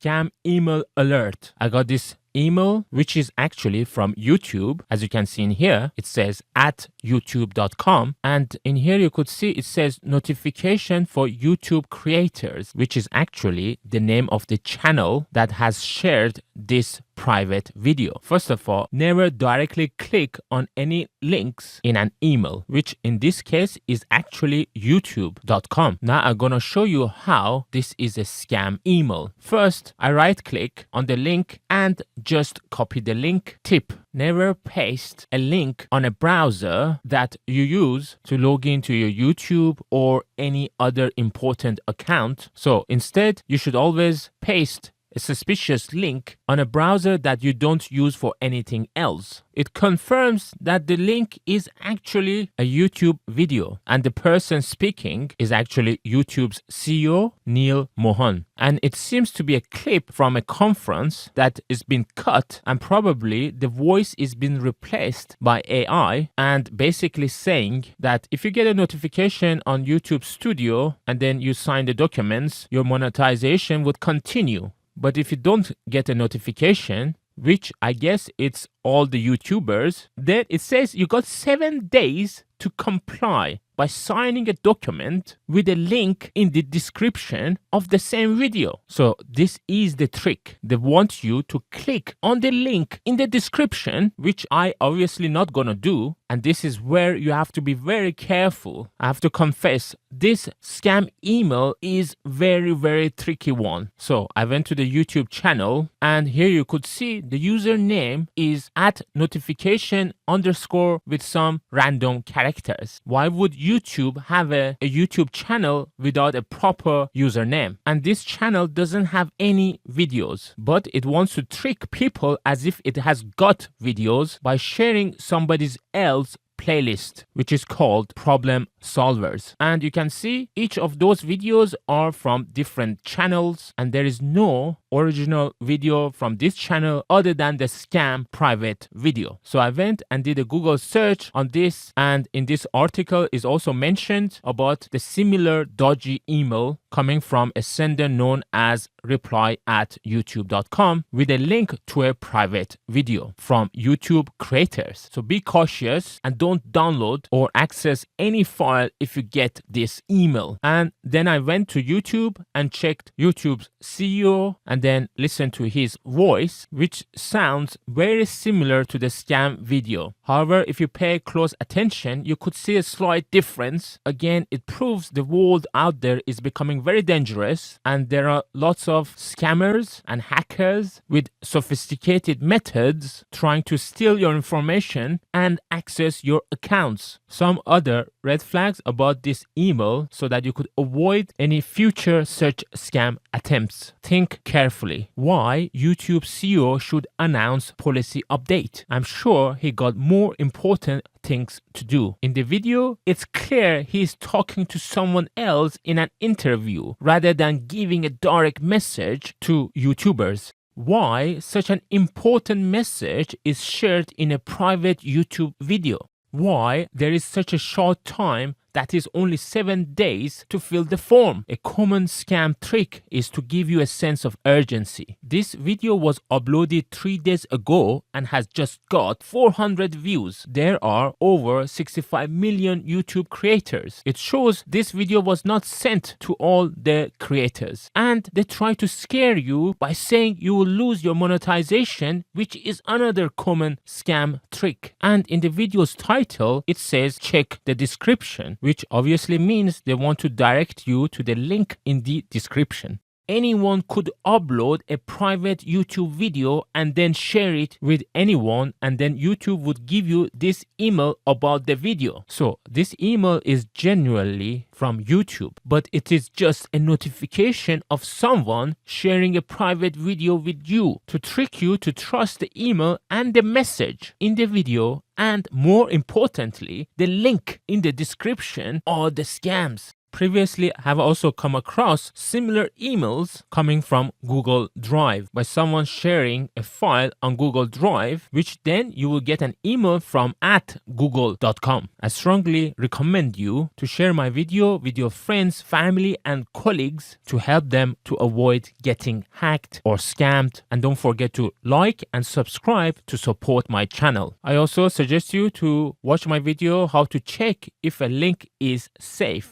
scam email alert. I got this email, which is actually from YouTube. As you can see in here, it says at youtube.com. And in here, you could see it says notification for YouTube creators, which is actually the name of the channel that has shared this private video. First of all, never directly click on any links in an email, which in this case is actually youtube.com. Now I'm gonna show you how this is a scam email. First, I right click on the link and just copy the link. Tip: never paste a link on a browser that you use to log into your YouTube or any other important account. So instead, you should always paste a suspicious link on a browser that you don't use for anything else. It confirms that the link is actually a YouTube video and the person speaking is actually YouTube's CEO, Neal Mohan. And it seems to be a clip from a conference that is being cut, and probably the voice is being replaced by AI, and basically saying that if you get a notification on YouTube Studio and then you sign the documents, your monetization would continue. But if you don't get a notification, which I guess it's all the YouTubers, then it says you got 7 days to comply by signing a document with a link in the description of the same video. So this is the trick. They want you to click on the link in the description, which I obviously not gonna do. And this is where you have to be very careful. I have to confess, this scam email is very, very tricky one. So I went to the YouTube channel and here you could see the username is at notification underscore with some random characters. Why would YouTube have a YouTube channel without a proper username? And this channel doesn't have any videos, but it wants to trick people as if it has got videos by sharing somebody's else playlist, which is called Problem Solvers. And you can see each of those videos are from different channels and there is no original video from this channel other than the scam private video. So I went and did a Google search on this, and in this article is also mentioned about the similar dodgy email coming from a sender known as reply@youtube.com with a link to a private video from YouTube creators. So be cautious and don't download or access any file if you get this email. And then I went to YouTube and checked YouTube's CEO and then listened to his voice, which sounds very similar to the scam video. However, if you pay close attention, you could see a slight difference. Again, it proves the world out there is becoming very dangerous and there are lots of scammers and hackers with sophisticated methods trying to steal your information and access your accounts. Some other red flags about this email so that you could avoid any future such scam attempts. Think carefully. Why YouTube CEO should announce policy update? I'm sure he got more important things to do. In the video, it's clear he's talking to someone else in an interview rather than giving a direct message to YouTubers. Why such an important message is shared in a private YouTube video? Why there is such a short time that is only 7 days to fill the form? A common scam trick is to give you a sense of urgency. This video was uploaded 3 days ago and has just got 400 views. There are over 65 million YouTube creators. It shows this video was not sent to all the creators. And they try to scare you by saying you will lose your monetization, which is another common scam trick. And in the video's title, it says check the description, which obviously means they want to direct you to the link in the description. Anyone could upload a private YouTube video and then share it with anyone, and then YouTube would give you this email about the video. So this email is genuinely from YouTube, but it is just a notification of someone sharing a private video with you to trick you to trust the email and the message in the video, and more importantly, the link in the description are the scams. Previously, I have also come across similar emails coming from Google Drive by someone sharing a file on Google Drive, which then you will get an email from at google.com. I strongly recommend you to share my video with your friends, family, and colleagues to help them to avoid getting hacked or scammed. And don't forget to like and subscribe to support my channel. I also suggest you to watch my video how to check if a link is safe.